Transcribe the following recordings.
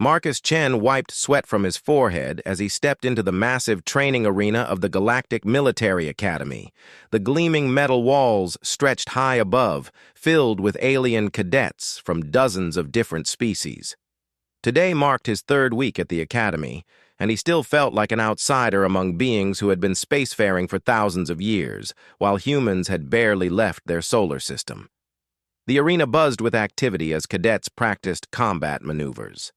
Marcus Chen wiped sweat from his forehead as he stepped into the massive training arena of the Galactic Military Academy. The gleaming metal walls stretched high above, filled with alien cadets from dozens of different species. Today marked his third week at the academy, and he still felt like an outsider among beings who had been spacefaring for thousands of years, while humans had barely left their solar system. The arena buzzed with activity as cadets practiced combat maneuvers.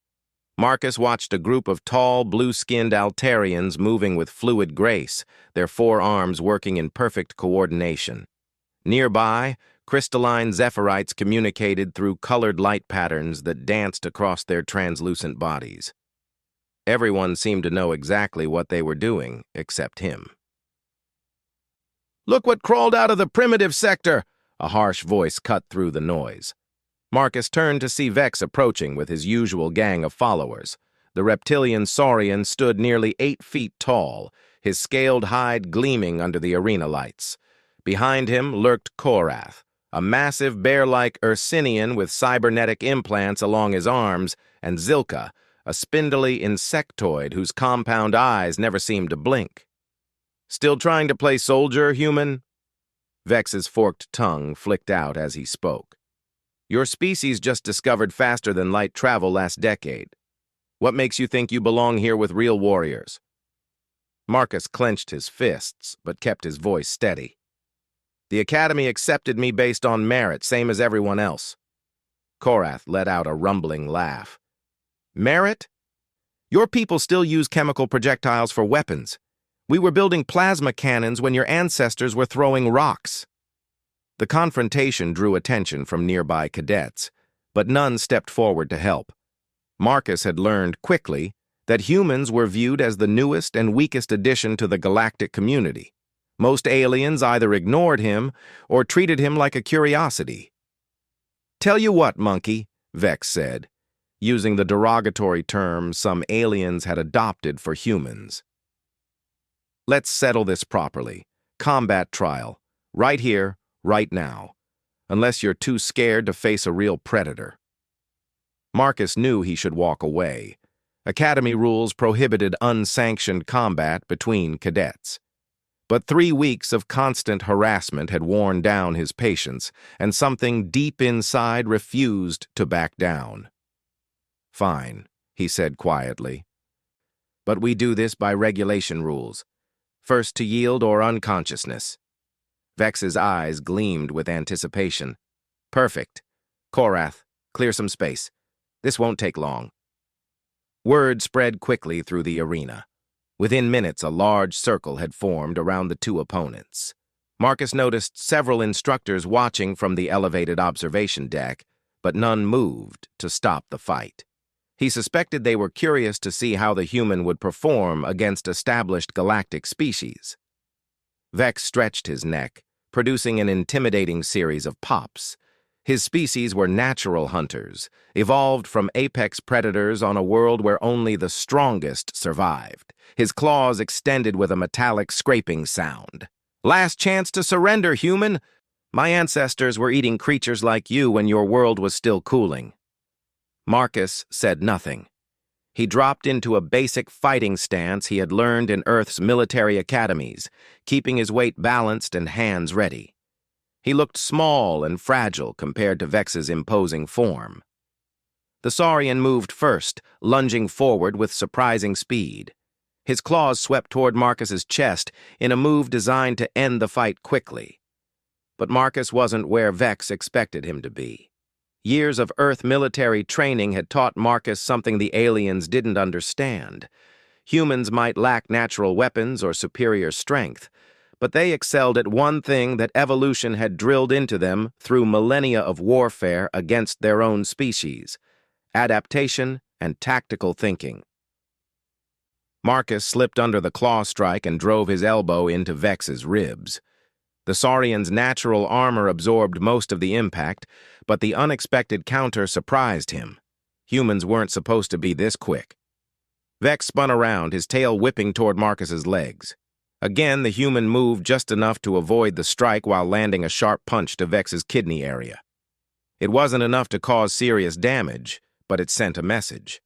Marcus watched a group of tall, blue-skinned Altarians moving with fluid grace, their forearms working in perfect coordination. Nearby, crystalline Zephyrite communicated through colored light patterns that danced across their translucent bodies. Everyone seemed to know exactly what they were doing, except him. "Look what crawled out of the primitive sector!" A harsh voice cut through the noise. Marcus turned to see Vex approaching with his usual gang of followers. The reptilian saurian stood nearly 8 feet tall, his scaled hide gleaming under the arena lights. Behind him lurked Korath, a massive bear-like Ursinian with cybernetic implants along his arms, and Zilka, a spindly insectoid whose compound eyes never seemed to blink. "Still trying to play soldier, human?" Vex's forked tongue flicked out as he spoke. "Your species just discovered faster than light travel last decade. What makes you think you belong here with real warriors?" Marcus clenched his fists, but kept his voice steady. "The Academy accepted me based on merit, same as everyone else." Korath let out a rumbling laugh. "Merit? Your people still use chemical projectiles for weapons. We were building plasma cannons when your ancestors were throwing rocks." The confrontation drew attention from nearby cadets, but none stepped forward to help. Marcus had learned quickly that humans were viewed as the newest and weakest addition to the galactic community. Most aliens either ignored him or treated him like a curiosity. "Tell you what, monkey," Vex said, using the derogatory term some aliens had adopted for humans. "Let's settle this properly. Combat trial. Right here, right now. Unless you're too scared to face a real predator." Marcus knew he should walk away. Academy rules prohibited unsanctioned combat between cadets. But 3 weeks of constant harassment had worn down his patience, and something deep inside refused to back down. "Fine," he said quietly. "But we do this by regulation rules. First to yield or unconsciousness." Vex's eyes gleamed with anticipation. "Perfect. Korath, clear some space. This won't take long." Word spread quickly through the arena. Within minutes, a large circle had formed around the two opponents. Marcus noticed several instructors watching from the elevated observation deck, but none moved to stop the fight. He suspected they were curious to see how the human would perform against established galactic species. Vex stretched his neck, producing an intimidating series of pops. His species were natural hunters, evolved from apex predators on a world where only the strongest survived. His claws extended with a metallic scraping sound. "Last chance to surrender, human! My ancestors were eating creatures like you when your world was still cooling." Marcus said nothing. He dropped into a basic fighting stance he had learned in Earth's military academies, keeping his weight balanced and hands ready. He looked small and fragile compared to Vex's imposing form. The Saurian moved first, lunging forward with surprising speed. His claws swept toward Marcus's chest in a move designed to end the fight quickly. But Marcus wasn't where Vex expected him to be. Years of Earth military training had taught Marcus something the aliens didn't understand. Humans might lack natural weapons or superior strength, but they excelled at one thing that evolution had drilled into them through millennia of warfare against their own species: adaptation and tactical thinking. Marcus slipped under the claw strike and drove his elbow into Vex's ribs. The Saurian's natural armor absorbed most of the impact, but the unexpected counter surprised him. Humans weren't supposed to be this quick. Vex spun around, his tail whipping toward Marcus's legs. Again, the human moved just enough to avoid the strike while landing a sharp punch to Vex's kidney area. It wasn't enough to cause serious damage, but it sent a message.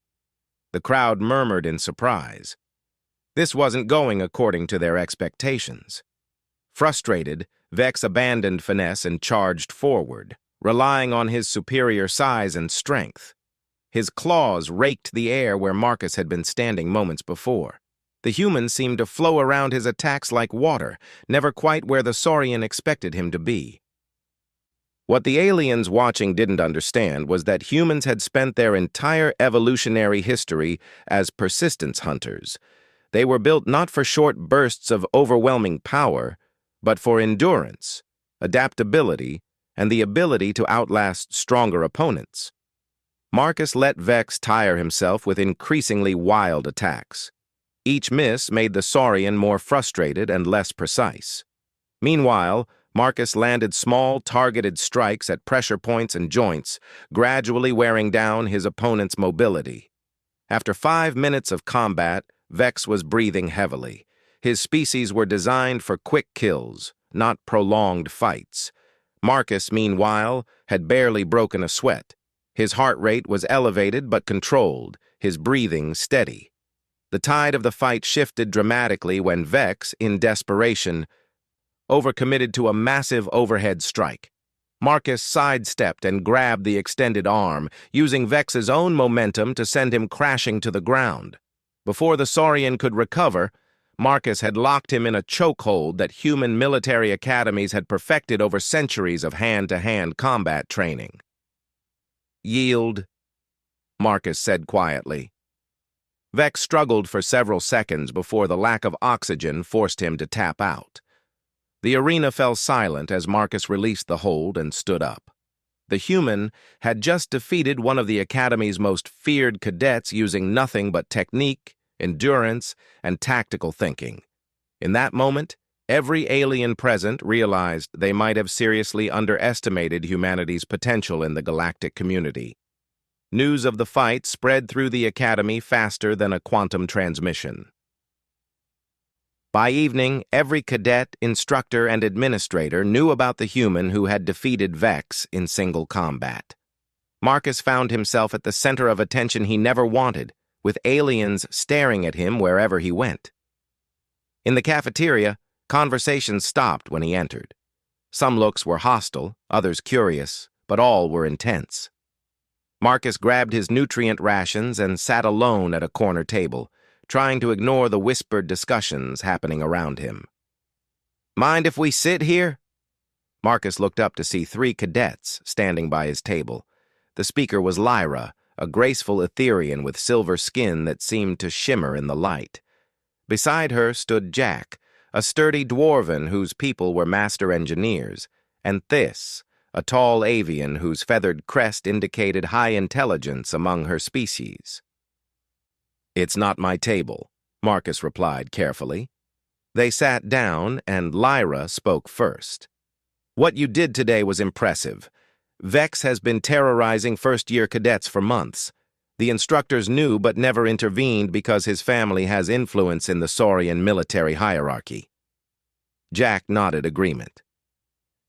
The crowd murmured in surprise. This wasn't going according to their expectations. Frustrated, Vex abandoned finesse and charged forward, relying on his superior size and strength. His claws raked the air where Marcus had been standing moments before. The human seemed to flow around his attacks like water, never quite where the Saurian expected him to be. What the aliens watching didn't understand was that humans had spent their entire evolutionary history as persistence hunters. They were built not for short bursts of overwhelming power, but for endurance, adaptability, and the ability to outlast stronger opponents. Marcus let Vex tire himself with increasingly wild attacks. Each miss made the Saurian more frustrated and less precise. Meanwhile, Marcus landed small, targeted strikes at pressure points and joints, gradually wearing down his opponent's mobility. After 5 minutes of combat, Vex was breathing heavily. His species were designed for quick kills, not prolonged fights. Marcus, meanwhile, had barely broken a sweat. His heart rate was elevated but controlled, his breathing steady. The tide of the fight shifted dramatically when Vex, in desperation, overcommitted to a massive overhead strike. Marcus sidestepped and grabbed the extended arm, using Vex's own momentum to send him crashing to the ground. Before the Saurian could recover, Marcus had locked him in a chokehold that human military academies had perfected over centuries of hand-to-hand combat training. "Yield," Marcus said quietly. Vex struggled for several seconds before the lack of oxygen forced him to tap out. The arena fell silent as Marcus released the hold and stood up. The human had just defeated one of the Academy's most feared cadets using nothing but technique, endurance, and tactical thinking. In that moment, every alien present realized they might have seriously underestimated humanity's potential in the galactic community. News of the fight spread through the Academy faster than a quantum transmission. By evening, every cadet, instructor, and administrator knew about the human who had defeated Vex in single combat. Marcus found himself at the center of attention he never wanted, with aliens staring at him wherever he went. In the cafeteria, conversation stopped when he entered. Some looks were hostile, others curious, but all were intense. Marcus grabbed his nutrient rations and sat alone at a corner table, trying to ignore the whispered discussions happening around him. "Mind if we sit here?" Marcus looked up to see 3 cadets standing by his table. The speaker was Lyra, a graceful Etherian with silver skin that seemed to shimmer in the light. Beside her stood Jack, a sturdy dwarven whose people were master engineers, and Thys, a tall avian whose feathered crest indicated high intelligence among her species. "It's not my table," Marcus replied carefully. They sat down, and Lyra spoke first. "What you did today was impressive. Vex has been terrorizing first-year cadets for months. The instructors knew but never intervened because his family has influence in the Saurian military hierarchy." Jack nodded agreement.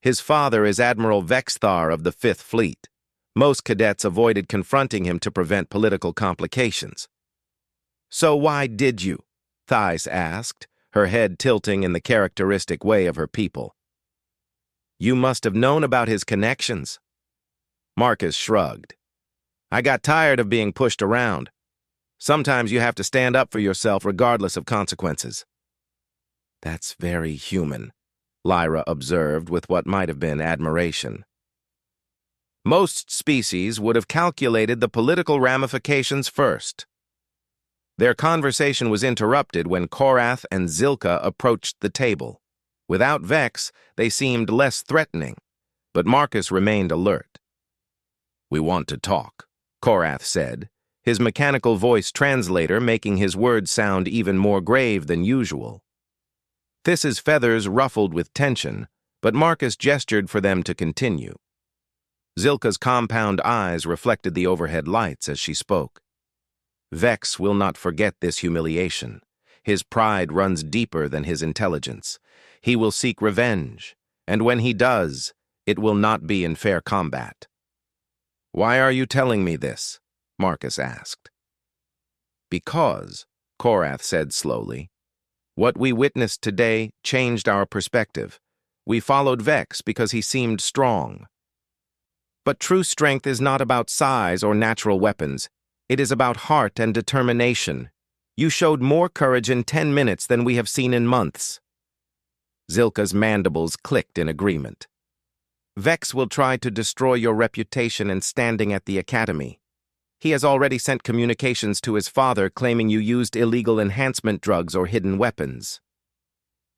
"His father is Admiral Vexthar of the 5th Fleet. Most cadets avoided confronting him to prevent political complications." "So why did you?" Thys asked, her head tilting in the characteristic way of her people. "You must have known about his connections." Marcus shrugged. "I got tired of being pushed around. Sometimes you have to stand up for yourself regardless of consequences." "That's very human," Lyra observed with what might have been admiration. "Most species would have calculated the political ramifications first." Their conversation was interrupted when Korath and Zilka approached the table. Without Vex, they seemed less threatening, but Marcus remained alert. "We want to talk," Korath said, his mechanical voice translator making his words sound even more grave than usual. Thys's feathers ruffled with tension, but Marcus gestured for them to continue. Zilka's compound eyes reflected the overhead lights as she spoke. "Vex will not forget this humiliation. His pride runs deeper than his intelligence. He will seek revenge, and when he does, it will not be in fair combat." "Why are you telling me this?" Marcus asked. Because, Korath said slowly, what we witnessed today changed our perspective. We followed Vex because he seemed strong. But true strength is not about size or natural weapons. It is about heart and determination. You showed more courage in 10 minutes than we have seen in months. Zilka's mandibles clicked in agreement. Vex will try to destroy your reputation and standing at the academy. He has already sent communications to his father claiming you used illegal enhancement drugs or hidden weapons.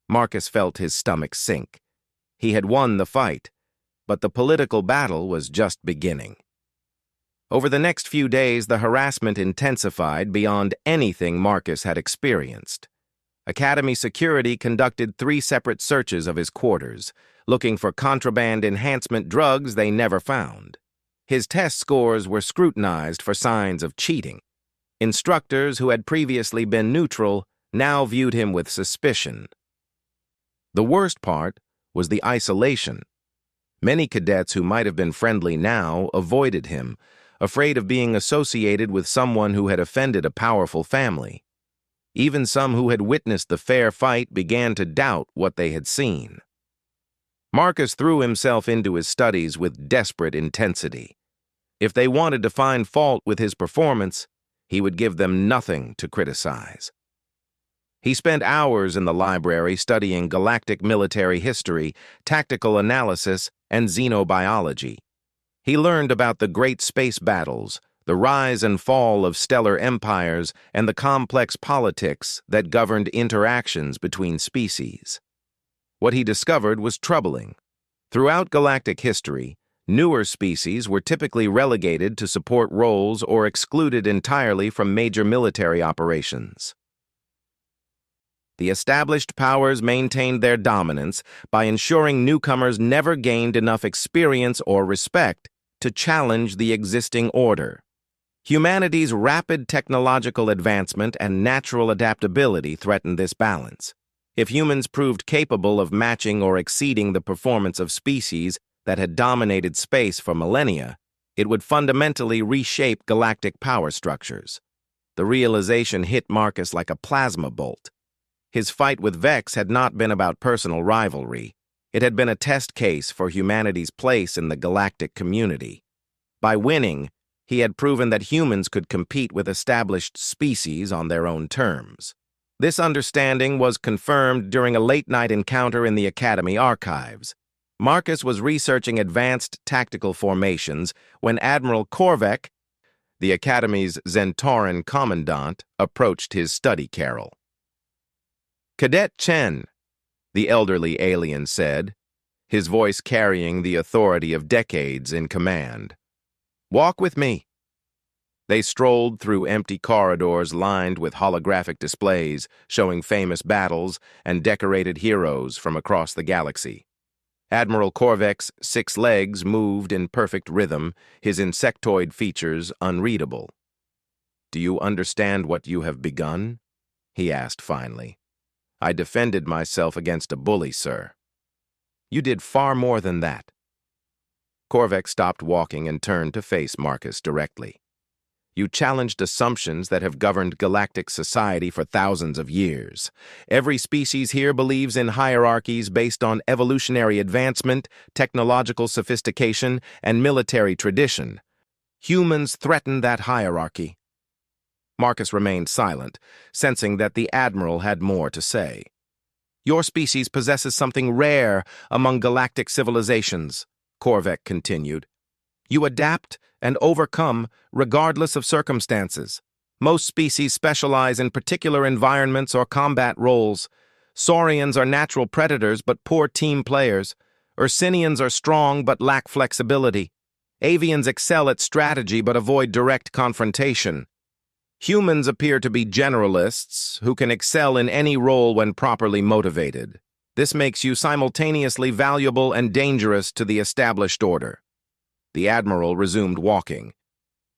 Marcus felt his stomach sink. He had won the fight, but the political battle was just beginning. Over the next few days, the harassment intensified beyond anything Marcus had experienced. Academy security conducted 3 separate searches of his quarters, looking for contraband enhancement drugs they never found. His test scores were scrutinized for signs of cheating. Instructors who had previously been neutral now viewed him with suspicion. The worst part was the isolation. Many cadets who might have been friendly now avoided him, afraid of being associated with someone who had offended a powerful family. Even some who had witnessed the fair fight began to doubt what they had seen. Marcus threw himself into his studies with desperate intensity. If they wanted to find fault with his performance, he would give them nothing to criticize. He spent hours in the library studying galactic military history, tactical analysis, and xenobiology. He learned about the great space battles, the rise and fall of stellar empires, and the complex politics that governed interactions between species. What he discovered was troubling. Throughout galactic history, newer species were typically relegated to support roles or excluded entirely from major military operations. The established powers maintained their dominance by ensuring newcomers never gained enough experience or respect to challenge the existing order. Humanity's rapid technological advancement and natural adaptability threatened this balance. If humans proved capable of matching or exceeding the performance of species that had dominated space for millennia, it would fundamentally reshape galactic power structures. The realization hit Marcus like a plasma bolt. His fight with Vex had not been about personal rivalry. It had been a test case for humanity's place in the galactic community. By winning, he had proven that humans could compete with established species on their own terms. This understanding was confirmed during a late-night encounter in the Academy archives. Marcus was researching advanced tactical formations when Admiral Korvek, the Academy's Zentauran commandant, approached his study carrel. "Cadet Chen," the elderly alien said, his voice carrying the authority of decades in command. "Walk with me." They strolled through empty corridors lined with holographic displays showing famous battles and decorated heroes from across the galaxy. Admiral Korvek's 6 legs moved in perfect rhythm, his insectoid features unreadable. "Do you understand what you have begun?" he asked finally. "I defended myself against a bully, sir." "You did far more than that." Korvek stopped walking and turned to face Marcus directly. "You challenged assumptions that have governed galactic society for thousands of years. Every species here believes in hierarchies based on evolutionary advancement, technological sophistication, and military tradition. Humans threaten that hierarchy." Marcus remained silent, sensing that the Admiral had more to say. "Your species possesses something rare among galactic civilizations," Korvek continued. "You adapt and overcome regardless of circumstances. Most species specialize in particular environments or combat roles. Saurians are natural predators but poor team players. Ursinians are strong but lack flexibility. Avians excel at strategy but avoid direct confrontation. Humans appear to be generalists who can excel in any role when properly motivated. This makes you simultaneously valuable and dangerous to the established order." The Admiral resumed walking.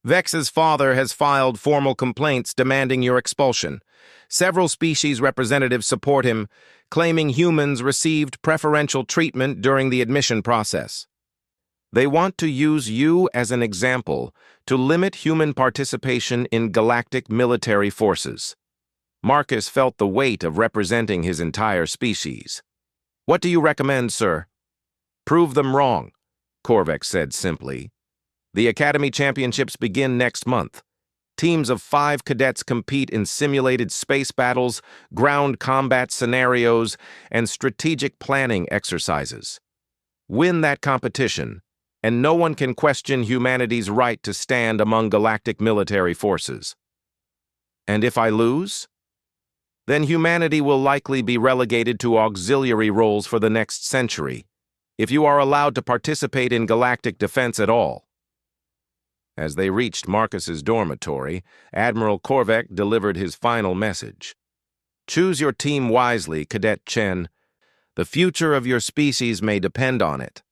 "Vex's father has filed formal complaints demanding your expulsion. Several species representatives support him, claiming humans received preferential treatment during the admission process." They want to use you as an example to limit human participation in galactic military forces. Marcus felt the weight of representing his entire species. What do you recommend, sir? Prove them wrong, Korvac said simply. The Academy Championships begin next month. Teams of 5 cadets compete in simulated space battles, ground combat scenarios, and strategic planning exercises. Win that competition, and no one can question humanity's right to stand among galactic military forces. And if I lose? Then humanity will likely be relegated to auxiliary roles for the next century, if you are allowed to participate in galactic defense at all. As they reached Marcus's dormitory, Admiral Korvac delivered his final message. Choose your team wisely, Cadet Chen. The future of your species may depend on it.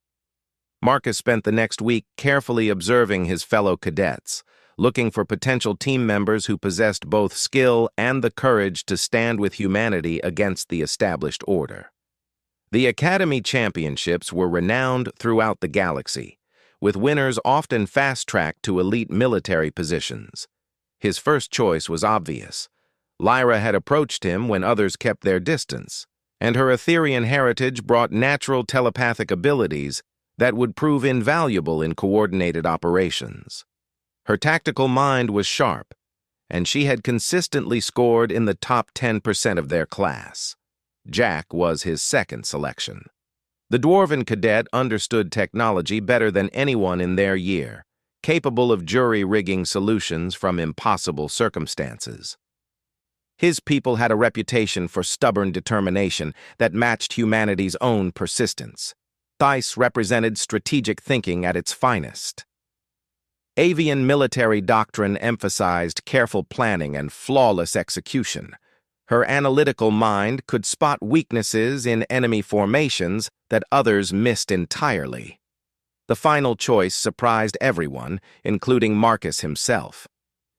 Marcus spent the next week carefully observing his fellow cadets, looking for potential team members who possessed both skill and the courage to stand with humanity against the established order. The Academy Championships were renowned throughout the galaxy, with winners often fast-tracked to elite military positions. His first choice was obvious. Lyra had approached him when others kept their distance, and her Etherian heritage brought natural telepathic abilities that would prove invaluable in coordinated operations. Her tactical mind was sharp, and she had consistently scored in the top 10% of their class. Jack was his second selection. The Dwarven cadet understood technology better than anyone in their year, capable of jury-rigging solutions from impossible circumstances. His people had a reputation for stubborn determination that matched humanity's own persistence. Theiss represented strategic thinking at its finest. Avian military doctrine emphasized careful planning and flawless execution. Her analytical mind could spot weaknesses in enemy formations that others missed entirely. The final choice surprised everyone, including Marcus himself.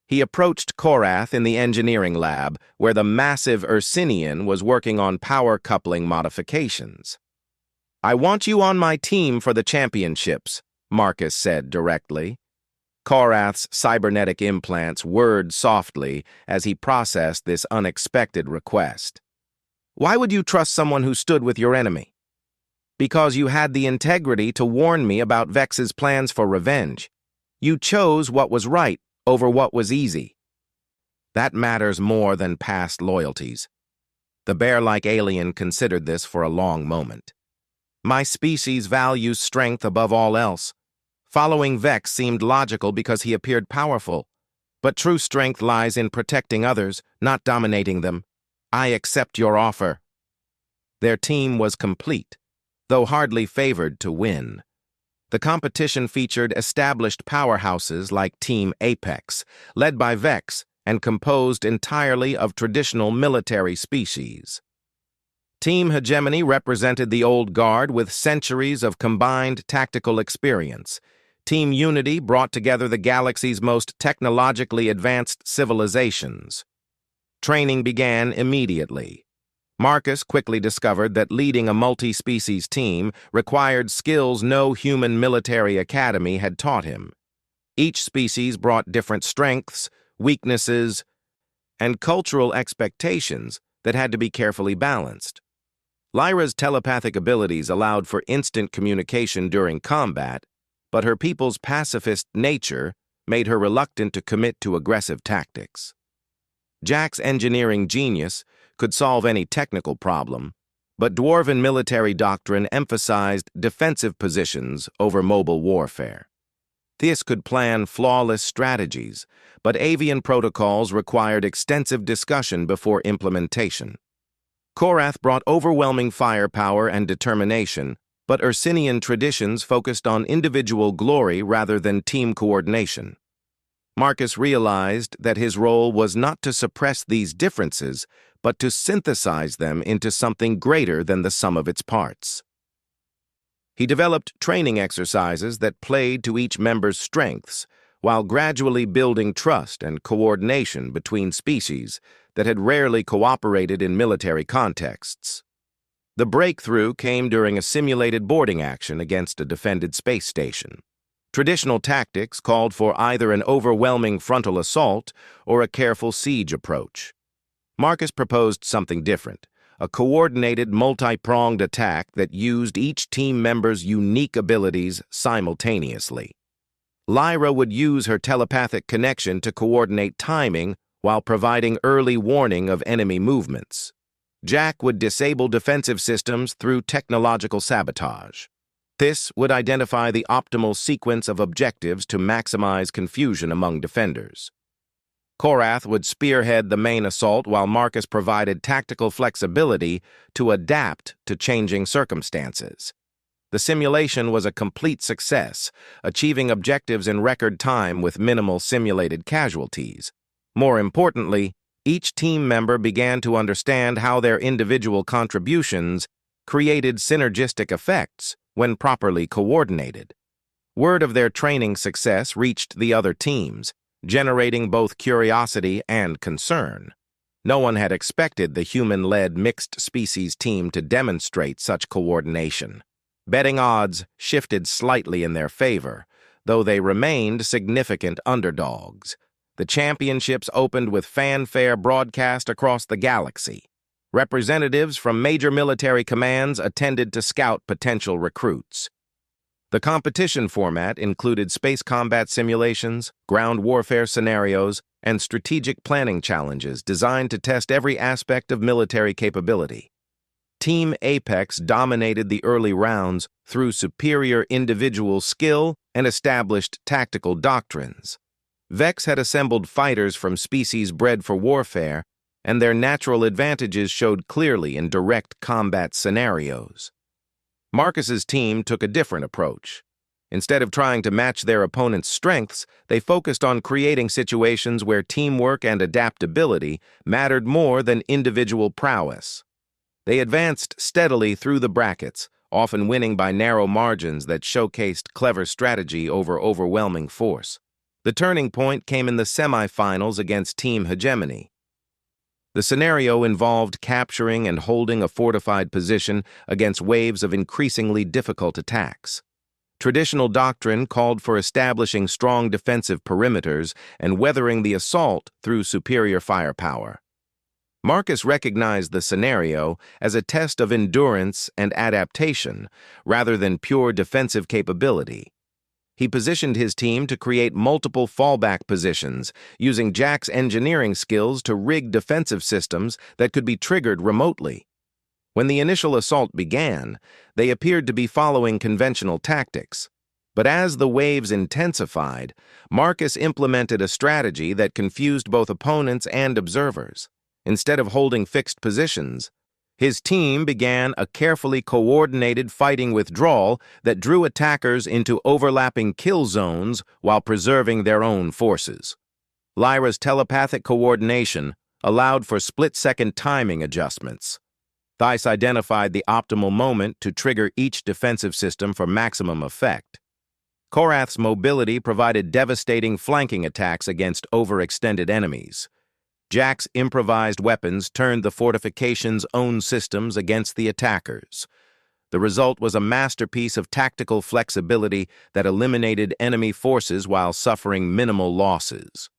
He approached Korath in the engineering lab, where the massive Ursinian was working on power coupling modifications. "I want you on my team for the championships," Marcus said directly. Korath's cybernetic implants whirred softly as he processed this unexpected request. "Why would you trust someone who stood with your enemy?" "Because you had the integrity to warn me about Vex's plans for revenge. You chose what was right over what was easy. That matters more than past loyalties." The bear-like alien considered this for a long moment. "My species values strength above all else. Following Vex seemed logical because he appeared powerful. But true strength lies in protecting others, not dominating them. I accept your offer." Their team was complete, though hardly favored to win. The competition featured established powerhouses like Team Apex, led by Vex and composed entirely of traditional military species. Team Hegemony represented the old guard with centuries of combined tactical experience. Team Unity brought together the galaxy's most technologically advanced civilizations. Training began immediately. Marcus quickly discovered that leading a multi-species team required skills no human military academy had taught him. Each species brought different strengths, weaknesses, and cultural expectations that had to be carefully balanced. Lyra's telepathic abilities allowed for instant communication during combat, but her people's pacifist nature made her reluctant to commit to aggressive tactics. Jack's engineering genius could solve any technical problem, but Dwarven military doctrine emphasized defensive positions over mobile warfare. This could plan flawless strategies, but avian protocols required extensive discussion before implementation. Korath brought overwhelming firepower and determination, but Ursinian traditions focused on individual glory rather than team coordination. Marcus realized that his role was not to suppress these differences, but to synthesize them into something greater than the sum of its parts. He developed training exercises that played to each member's strengths, while gradually building trust and coordination between species that had rarely cooperated in military contexts. The breakthrough came during a simulated boarding action against a defended space station. Traditional tactics called for either an overwhelming frontal assault or a careful siege approach. Marcus proposed something different, a coordinated, multi-pronged attack that used each team member's unique abilities simultaneously. Lyra would use her telepathic connection to coordinate timing while providing early warning of enemy movements. Jack would disable defensive systems through technological sabotage. This would identify the optimal sequence of objectives to maximize confusion among defenders. Korath would spearhead the main assault while Marcus provided tactical flexibility to adapt to changing circumstances. The simulation was a complete success, achieving objectives in record time with minimal simulated casualties. More importantly, each team member began to understand how their individual contributions created synergistic effects when properly coordinated. Word of their training success reached the other teams, generating both curiosity and concern. No one had expected the human-led mixed-species team to demonstrate such coordination. Betting odds shifted slightly in their favor, though they remained significant underdogs. The championships opened with fanfare broadcast across the galaxy. Representatives from major military commands attended to scout potential recruits. The competition format included space combat simulations, ground warfare scenarios, and strategic planning challenges designed to test every aspect of military capability. Team Apex dominated the early rounds through superior individual skill and established tactical doctrines. Vex had assembled fighters from species bred for warfare, and their natural advantages showed clearly in direct combat scenarios. Marcus's team took a different approach. Instead of trying to match their opponent's strengths, they focused on creating situations where teamwork and adaptability mattered more than individual prowess. They advanced steadily through the brackets, often winning by narrow margins that showcased clever strategy over overwhelming force. The turning point came in the semifinals against Team Hegemony. The scenario involved capturing and holding a fortified position against waves of increasingly difficult attacks. Traditional doctrine called for establishing strong defensive perimeters and weathering the assault through superior firepower. Marcus recognized the scenario as a test of endurance and adaptation rather than pure defensive capability. He positioned his team to create multiple fallback positions, using Jack's engineering skills to rig defensive systems that could be triggered remotely. When the initial assault began, they appeared to be following conventional tactics. But as the waves intensified, Marcus implemented a strategy that confused both opponents and observers. Instead of holding fixed positions, his team began a carefully coordinated fighting withdrawal that drew attackers into overlapping kill zones while preserving their own forces. Lyra's telepathic coordination allowed for split-second timing adjustments. Theiss identified the optimal moment to trigger each defensive system for maximum effect. Korath's mobility provided devastating flanking attacks against overextended enemies. Jack's improvised weapons turned the fortification's own systems against the attackers. The result was a masterpiece of tactical flexibility that eliminated enemy forces while suffering minimal losses.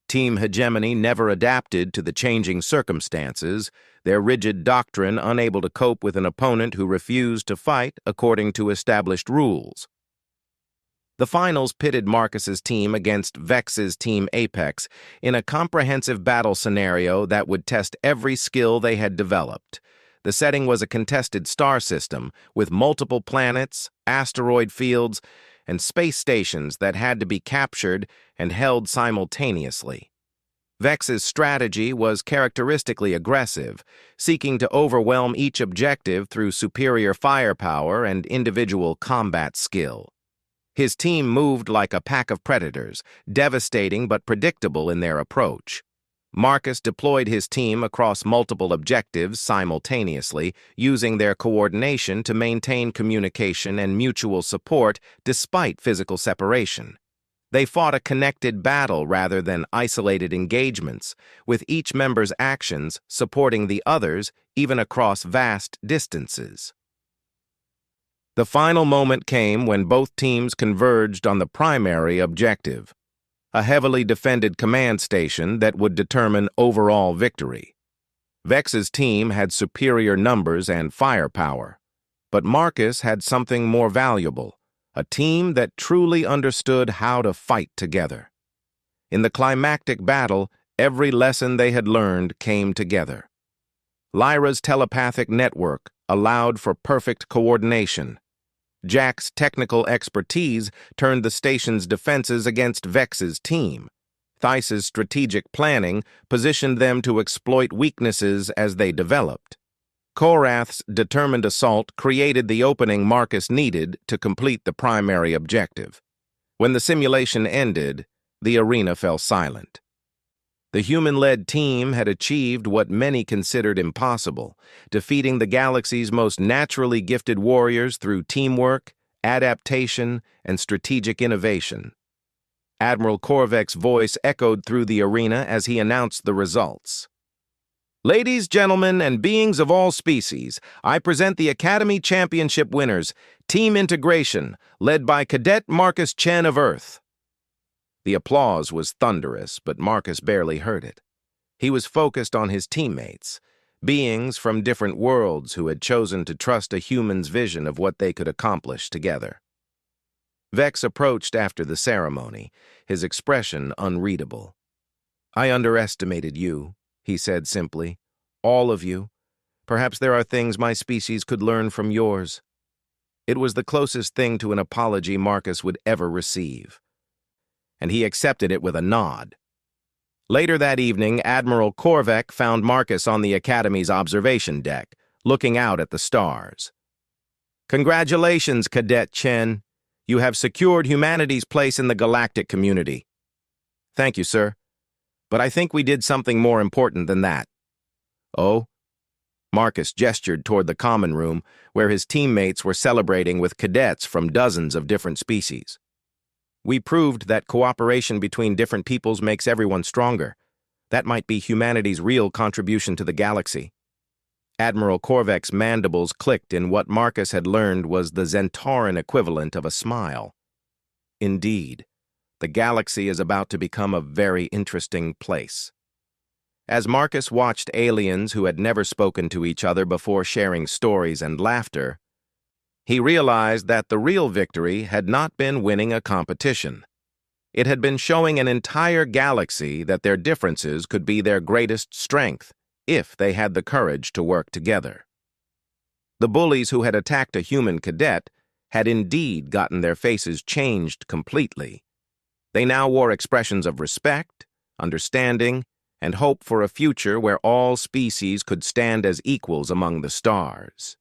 Team Hegemony never adapted to the changing circumstances, their rigid doctrine unable to cope with an opponent who refused to fight according to established rules. The finals pitted Marcus's team against Vex's Team Apex in a comprehensive battle scenario that would test every skill they had developed. The setting was a contested star system with multiple planets, asteroid fields, and space stations that had to be captured and held simultaneously. Vex's strategy was characteristically aggressive, seeking to overwhelm each objective through superior firepower and individual combat skill. His team moved like a pack of predators, devastating but predictable in their approach. Marcus deployed his team across multiple objectives simultaneously, using their coordination to maintain communication and mutual support despite physical separation. They fought a connected battle rather than isolated engagements, with each member's actions supporting the others even across vast distances. The final moment came when both teams converged on the primary objective, a heavily defended command station that would determine overall victory. Vex's team had superior numbers and firepower, but Marcus had something more valuable, a team that truly understood how to fight together. In the climactic battle, every lesson they had learned came together. Lyra's telepathic network allowed for perfect coordination. Jack's technical expertise turned the station's defenses against Vex's team. Theis's strategic planning positioned them to exploit weaknesses as they developed. Korath's determined assault created the opening Marcus needed to complete the primary objective. When the simulation ended, the arena fell silent. The human-led team had achieved what many considered impossible, defeating the galaxy's most naturally gifted warriors through teamwork, adaptation, and strategic innovation. Admiral Korvek's voice echoed through the arena as he announced the results. Ladies, gentlemen, and beings of all species, I present the Academy Championship winners, Team Integration, led by Cadet Marcus Chen of Earth. The applause was thunderous, but Marcus barely heard it. He was focused on his teammates, beings from different worlds who had chosen to trust a human's vision of what they could accomplish together. Vex approached after the ceremony, his expression unreadable. I underestimated you, he said simply. All of you. Perhaps there are things my species could learn from yours. It was the closest thing to an apology Marcus would ever receive, and he accepted it with a nod. Later that evening, Admiral Korvek found Marcus on the Academy's observation deck, looking out at the stars. Congratulations, Cadet Chen. You have secured humanity's place in the galactic community. Thank you, sir. But I think we did something more important than that. Oh? Marcus gestured toward the common room, where his teammates were celebrating with cadets from dozens of different species. We proved that cooperation between different peoples makes everyone stronger. That might be humanity's real contribution to the galaxy. Admiral Korvek's mandibles clicked in what Marcus had learned was the Zentauran equivalent of a smile. Indeed, the galaxy is about to become a very interesting place. As Marcus watched aliens who had never spoken to each other before sharing stories and laughter, he realized that the real victory had not been winning a competition. It had been showing an entire galaxy that their differences could be their greatest strength if they had the courage to work together. The bullies who had attacked a human cadet had indeed gotten their faces changed completely. They now wore expressions of respect, understanding, and hope for a future where all species could stand as equals among the stars.